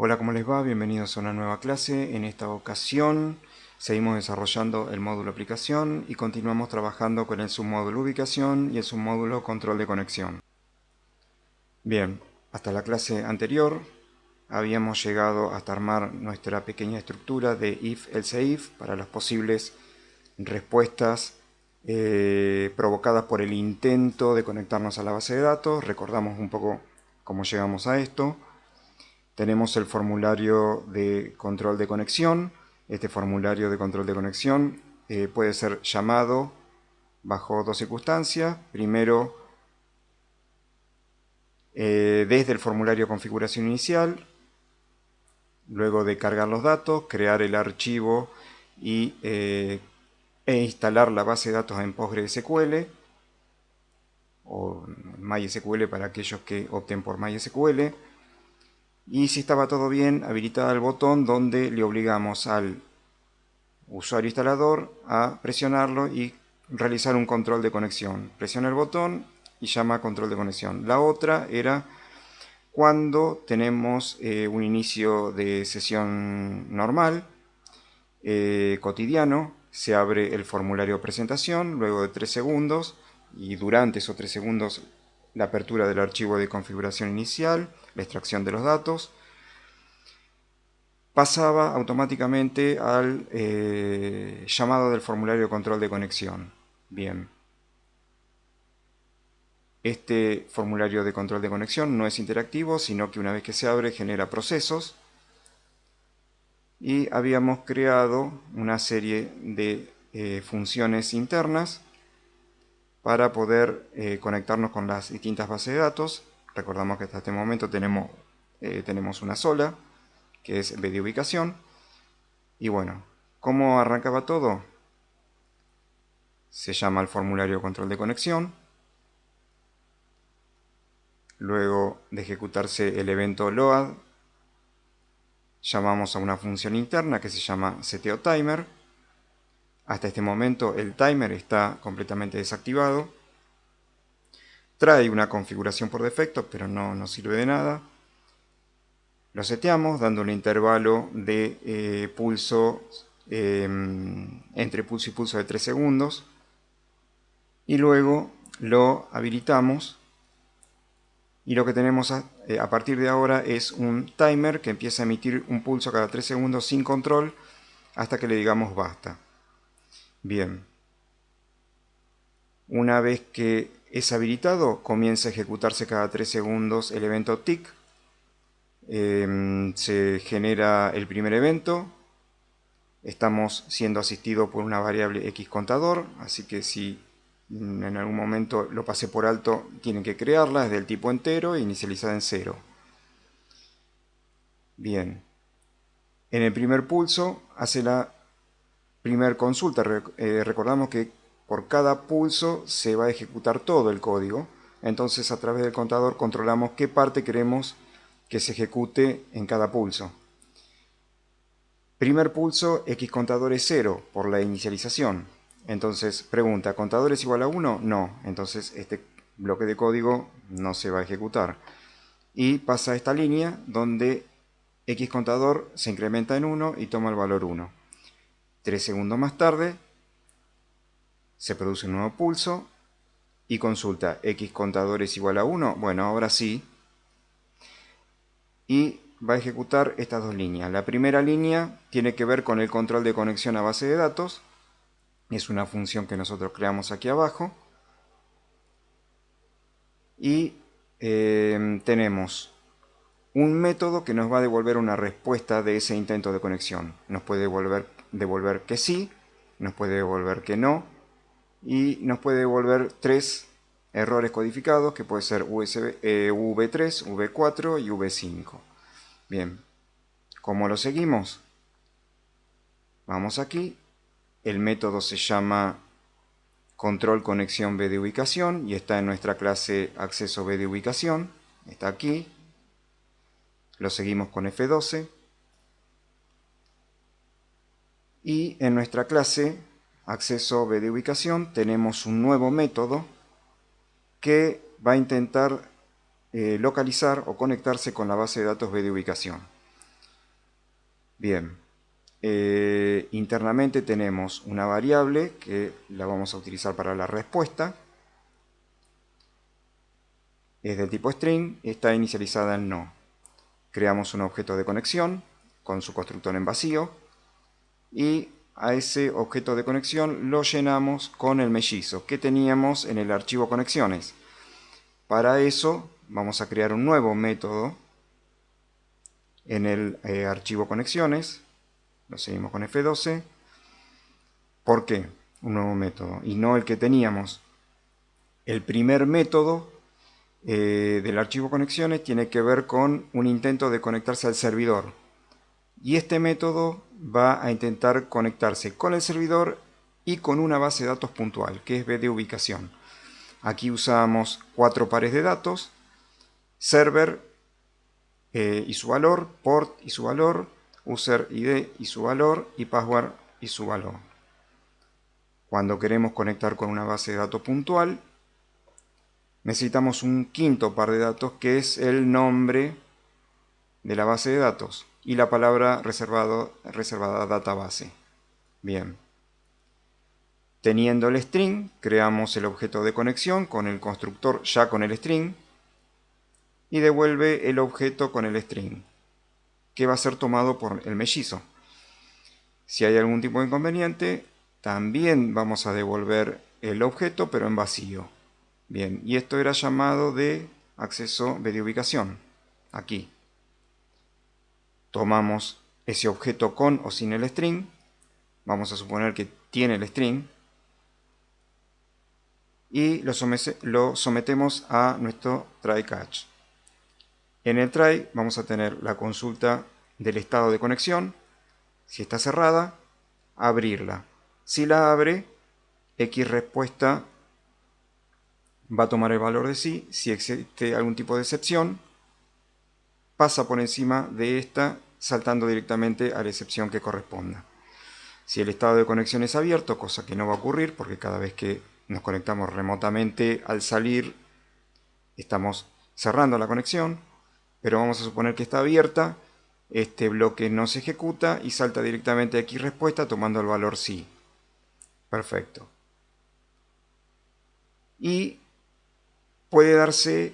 Hola, ¿cómo les va? Bienvenidos a una nueva clase. En esta ocasión seguimos desarrollando el módulo aplicación y continuamos trabajando con el submódulo ubicación y el submódulo control de conexión. Bien, hasta la clase anterior habíamos llegado hasta armar nuestra pequeña estructura de if-else-if para las posibles respuestas provocadas por el intento de conectarnos a la base de datos. Recordamos un poco cómo llegamos a esto. Tenemos el formulario de control de conexión. Este formulario de control de conexión puede ser llamado bajo dos circunstancias. Primero, desde el formulario de configuración inicial. Luego de cargar los datos, crear el archivo e instalar la base de datos en PostgreSQL o MySQL para aquellos que opten por MySQL. Y si estaba todo bien, habilitar el botón donde le obligamos al usuario instalador a presionarlo y realizar un control de conexión. Presiona el botón y llama control de conexión. La otra era cuando tenemos un inicio de sesión normal, cotidiano, se abre el formulario de presentación luego de 3 segundos y durante esos 3 segundos la apertura del archivo de configuración inicial, la extracción de los datos, pasaba automáticamente al llamado del formulario de control de conexión. Bien. Este formulario de control de conexión no es interactivo, sino que una vez que se abre genera procesos. Y habíamos creado una serie de funciones internas para poder conectarnos con las distintas bases de datos. Recordamos que hasta este momento tenemos una sola, que es B de ubicación. Y bueno, ¿cómo arrancaba todo? Se llama el formulario de control de conexión. Luego de ejecutarse el evento load, llamamos a una función interna que se llama seteoTimer. Hasta este momento el timer está completamente desactivado. Trae una configuración por defecto, pero no nos sirve de nada. Lo seteamos dando un intervalo de pulso entre pulso y pulso de 3 segundos. Y luego lo habilitamos. Y lo que tenemos a partir de ahora es un timer que empieza a emitir un pulso cada 3 segundos sin control hasta que le digamos basta. Bien. Una vez que es habilitado, comienza a ejecutarse cada 3 segundos el evento tick. Se genera el primer evento. Estamos siendo asistidos por una variable x contador, así que si en algún momento lo pasé por alto, tienen que crearla, es del tipo entero e inicializada en 0. Bien. En el primer pulso hace la primer consulta. Recordamos que por cada pulso se va a ejecutar todo el código. Entonces a través del contador controlamos qué parte queremos que se ejecute en cada pulso. Primer pulso, x contador es 0 por la inicialización. Entonces pregunta, ¿contador es igual a 1? No. Entonces este bloque de código no se va a ejecutar. Y pasa a esta línea donde x contador se incrementa en 1 y toma el valor 1. 3 segundos más tarde se produce un nuevo pulso y consulta, ¿x contador es igual a 1? Bueno, ahora sí. Y va a ejecutar estas dos líneas. La primera línea tiene que ver con el control de conexión a base de datos. Es una función que nosotros creamos aquí abajo. Y tenemos un método que nos va a devolver una respuesta de ese intento de conexión. Nos puede devolver que sí, nos puede devolver que no, y nos puede devolver 3 errores codificados, que puede ser V3, V4 y V5. Bien, ¿cómo lo seguimos? Vamos aquí, el método se llama control conexión B de ubicación y está en nuestra clase acceso B de ubicación, está aquí. Lo seguimos con F12. Y en nuestra clase acceso B de ubicación tenemos un nuevo método que va a intentar localizar o conectarse con la base de datos B de ubicación. Bien, internamente tenemos una variable que la vamos a utilizar para la respuesta. Es del tipo string y está inicializada en no. Creamos un objeto de conexión con su constructor en vacío y a ese objeto de conexión lo llenamos con el mellizo que teníamos en el archivo conexiones. Para eso vamos a crear un nuevo método en el archivo conexiones. Lo seguimos con F12. ¿Por qué? Un nuevo método y no el que teníamos. El primer método del archivo conexiones tiene que ver con un intento de conectarse al servidor. Y este método va a intentar conectarse con el servidor y con una base de datos puntual, que es B de ubicación. Aquí usamos 4 pares de datos, server y su valor, port y su valor, user ID y su valor y password y su valor. Cuando queremos conectar con una base de datos puntual, necesitamos un quinto par de datos que es el nombre de la base de datos y la palabra reservada database. Bien. Teniendo el string, creamos el objeto de conexión con el constructor ya con el string y devuelve el objeto con el string, que va a ser tomado por el mellizo. Si hay algún tipo de inconveniente, también vamos a devolver el objeto, pero en vacío. Bien, y esto era llamado de acceso de ubicación. Aquí. Tomamos ese objeto con o sin el string. Vamos a suponer que tiene el string. Y lo sometemos a nuestro try catch. En el try vamos a tener la consulta del estado de conexión. Si está cerrada, abrirla. Si la abre, X respuesta va a tomar el valor de sí. Si existe algún tipo de excepción, pasa por encima de esta, saltando directamente a la excepción que corresponda. Si el estado de conexión es abierto, cosa que no va a ocurrir, porque cada vez que nos conectamos remotamente, al salir, estamos cerrando la conexión, pero vamos a suponer que está abierta, este bloque no se ejecuta y salta directamente a X respuesta tomando el valor sí. Perfecto. Y puede darse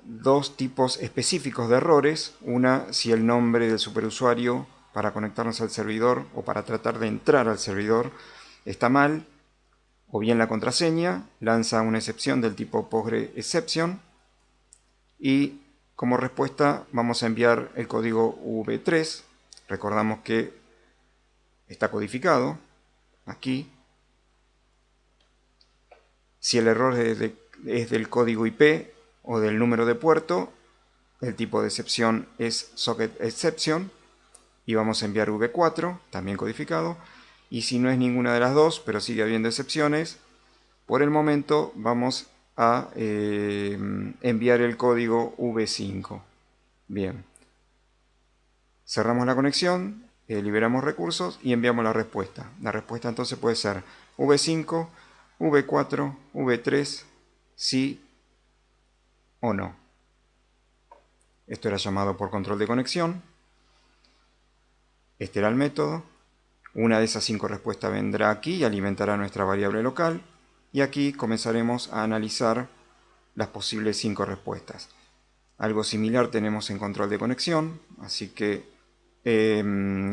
dos tipos específicos de errores. Una, si el nombre del superusuario para conectarnos al servidor o para tratar de entrar al servidor está mal, o bien la contraseña lanza una excepción del tipo PostgreException y como respuesta vamos a enviar el código v3. Recordamos que está codificado aquí. Si el error es del código IP o del número de puerto, el tipo de excepción es SocketException y vamos a enviar v4, también codificado. Y si no es ninguna de las dos, pero sigue habiendo excepciones, por el momento vamos a enviar el código v5. Bien. Cerramos la conexión, liberamos recursos y enviamos la respuesta. La respuesta entonces puede ser v5, v4, v3, sí o no. Esto era llamado por control de conexión. Este era el método. Una de esas 5 respuestas vendrá aquí y alimentará nuestra variable local. Y aquí comenzaremos a analizar las posibles 5 respuestas. Algo similar tenemos en control de conexión, así que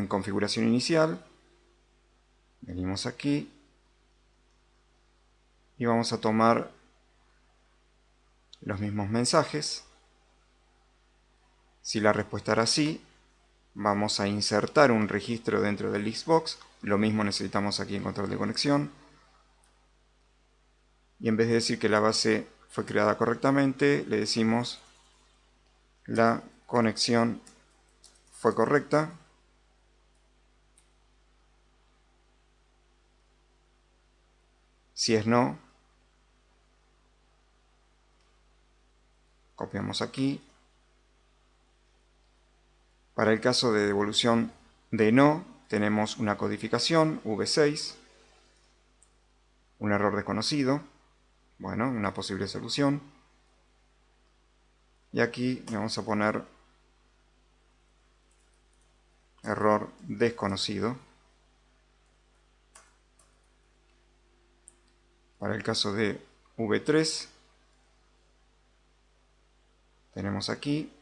configuración inicial, venimos aquí y vamos a tomar los mismos mensajes. Si la respuesta era sí, vamos a insertar un registro dentro del listbox. Lo mismo necesitamos aquí en control de conexión. Y en vez de decir que la base fue creada correctamente, le decimos la conexión fue correcta. Si es no, copiamos aquí. Para el caso de devolución de no, tenemos una codificación, v6, un error desconocido, bueno, una posible solución. Y aquí le vamos a poner error desconocido. Para el caso de V3, tenemos aquí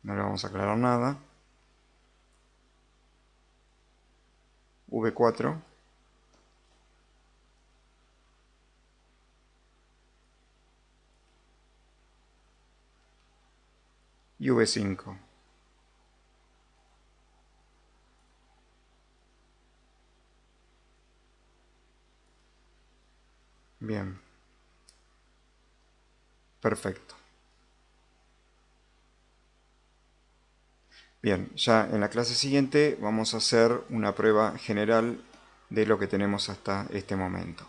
no le vamos a aclarar nada. V4 y V5. Bien, perfecto. Bien, ya en la clase siguiente vamos a hacer una prueba general de lo que tenemos hasta este momento.